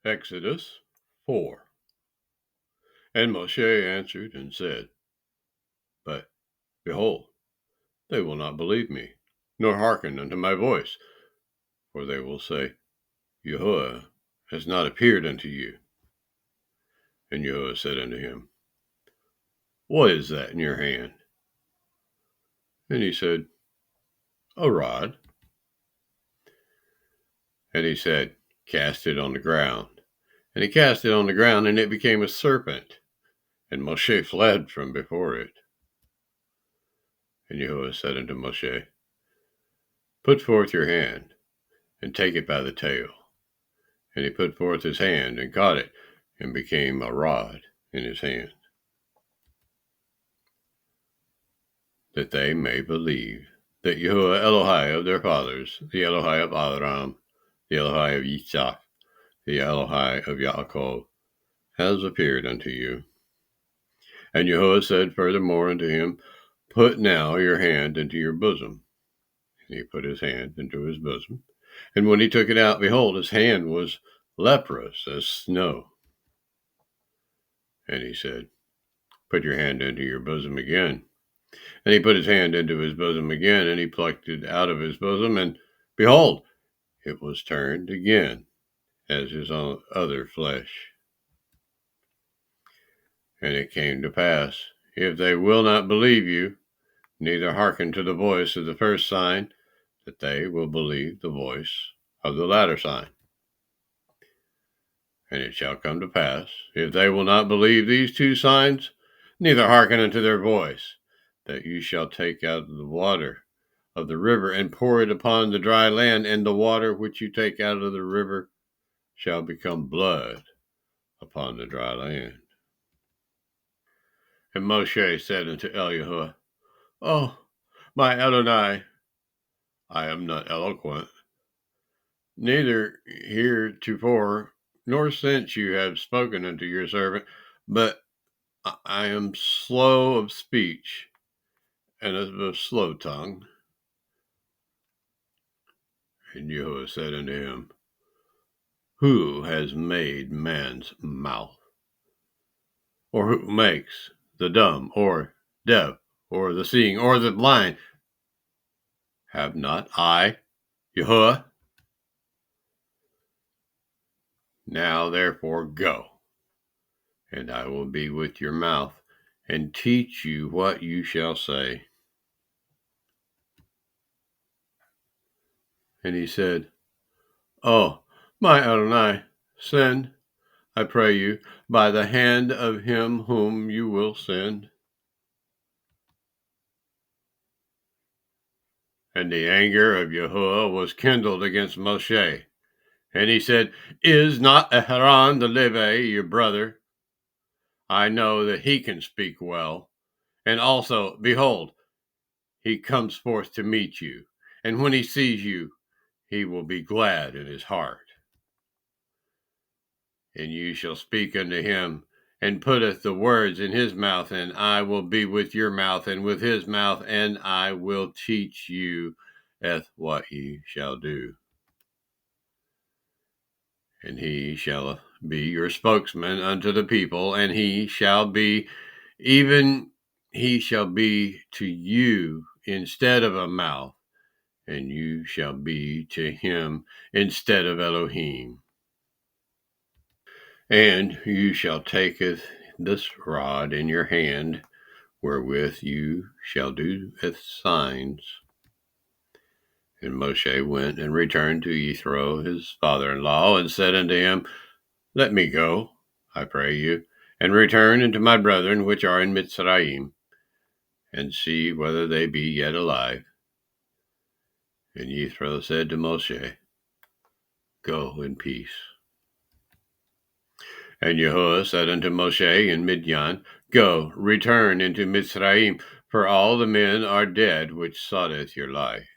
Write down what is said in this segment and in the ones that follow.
Exodus 4. And Moshe answered and said, But, behold, they will not believe me, nor hearken unto my voice, for they will say, YAHUAH has not appeared unto you. And YAHUAH said unto him, What is that in your hand? And he said, A rod. And he said, Cast it on the ground. And he cast it on the ground, and it became a serpent. And Moshe fled from before it. And YAHUAH said unto Moshe, Put forth your hand, and take it by the tail. And he put forth his hand, and caught it, and became a rod in his hand, that they may believe that YAHUAH Elohai of their fathers, the Elohai of Abraham, the Elohai of Yitzhak, the Elohai of Yaakov, has appeared unto you. And YAHUAH said furthermore unto him, Put now your hand into your bosom. And he put his hand into his bosom. And when he took it out, behold, his hand was leprous as snow. And he said, Put your hand into your bosom again. And he put his hand into his bosom again, and he plucked it out of his bosom, and behold, it was turned again as his own other flesh. And it came to pass, if they will not believe you, neither hearken to the voice of the first sign, that they will believe the voice of the latter sign. And it shall come to pass, if they will not believe these two signs, neither hearken unto their voice, that you shall take out the water of the river and pour it upon the dry land, and the water which you take out of the river shall become blood upon the dry land. And Moshe said unto YAHUAH, Oh, my Adonai, I am not eloquent, neither heretofore nor since you have spoken unto your servant, but I am slow of speech and of a slow tongue. And YAHUAH said unto him, Who has made man's mouth? Or who makes the dumb, or deaf, or the seeing, or the blind? Have not I, YAHUAH? Now therefore go, and I will be with your mouth, and teach you what you shall say. And he said, Oh, my Adonai, send, I pray you, by the hand of him whom you will send. And the anger of YAHUAH was kindled against Moshe. And he said, Is not Aharon the Levite your brother? I know that he can speak well. And also, behold, he comes forth to meet you. And when he sees you, he will be glad in his heart. And you shall speak unto him, and putteth the words in his mouth, and I will be with your mouth and with his mouth, and I will teach you what ye shall do. And he shall be your spokesman unto the people, and he shall be to you instead of a mouth, and you shall be to him instead of Elohim. And you shall take this rod in your hand, wherewith you shall do signs. And Moshe went and returned to Yethro his father-in-law, and said unto him, Let me go, I pray you, and return unto my brethren which are in Mitzrayim, and see whether they be yet alive. And Yethro said to Moshe, Go in peace. And YAHUAH said unto Moshe in Midian, Go, return into Mitzrayim, for all the men are dead which soughteth your life.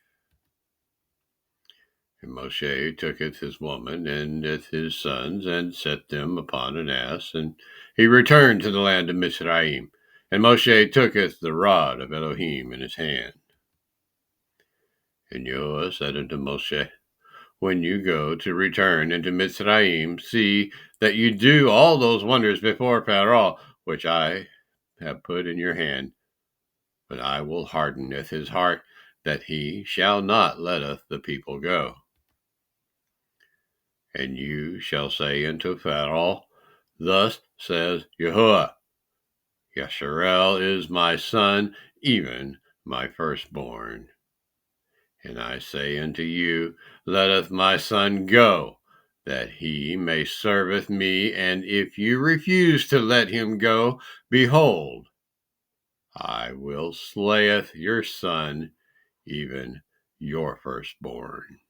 And Moshe tooketh his woman and his sons, and set them upon an ass, and he returned to the land of Mitzrayim. And Moshe tooketh the rod of Elohim in his hand. And YAHUAH said unto Moshe, when you go to return into Mitzrayim, see that you do all those wonders before Pharaoh, which I have put in your hand. But I will hardeneth his heart, that he shall not letteth the people go. And you shall say unto Pharaoh, Thus says YAHUAH, Yasharel is my son, even my firstborn. And I say unto you, Letteth my son go, that he may serveth me, and if you refuse to let him go, behold, I will slayeth your son, even your firstborn.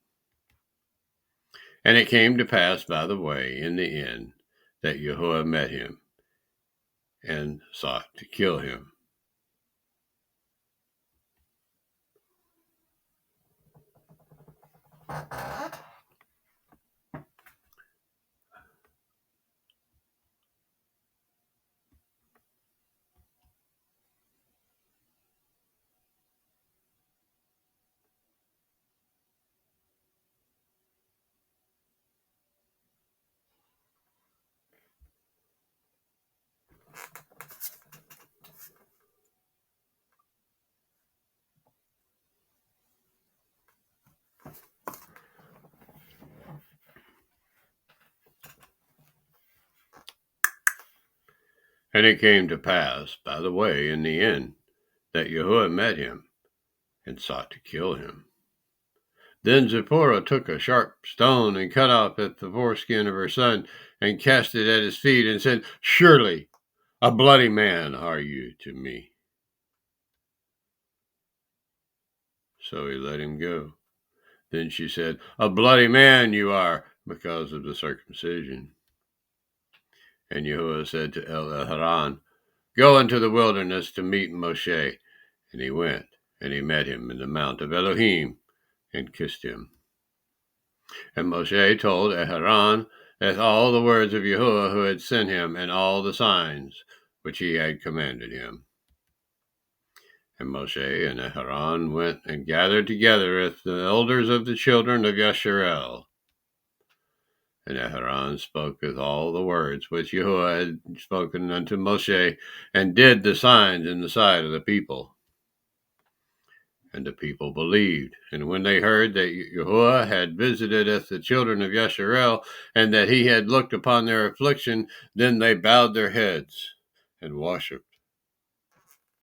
And it came to pass by the way in the inn that YAHUAH met him and sought to kill him. And it came to pass by the way in the inn that YAHUAH met him and sought to kill him. Then Zipporah took a sharp stone and cut off at the foreskin of her son and cast it at his feet and said, Surely a bloody man are you to me. So he let him go. Then she said, A bloody man you are because of the circumcision. And YAHUAH said to El-Haran, Go into the wilderness to meet Moshe. And he went, and he met him in the mount of Elohim, and kissed him. And Moshe told Aharon all the words of YAHUAH who had sent him, and all the signs which he had commanded him. And Moshe and Aharon went and gathered together with the elders of the children of Yasharel. And Aharon spoke with all the words which YAHUAH had spoken unto Moshe, and did the signs in the sight of the people. And the people believed. And when they heard that YAHUAH had visited the children of Yasharel, and that he had looked upon their affliction, then they bowed their heads and worshipped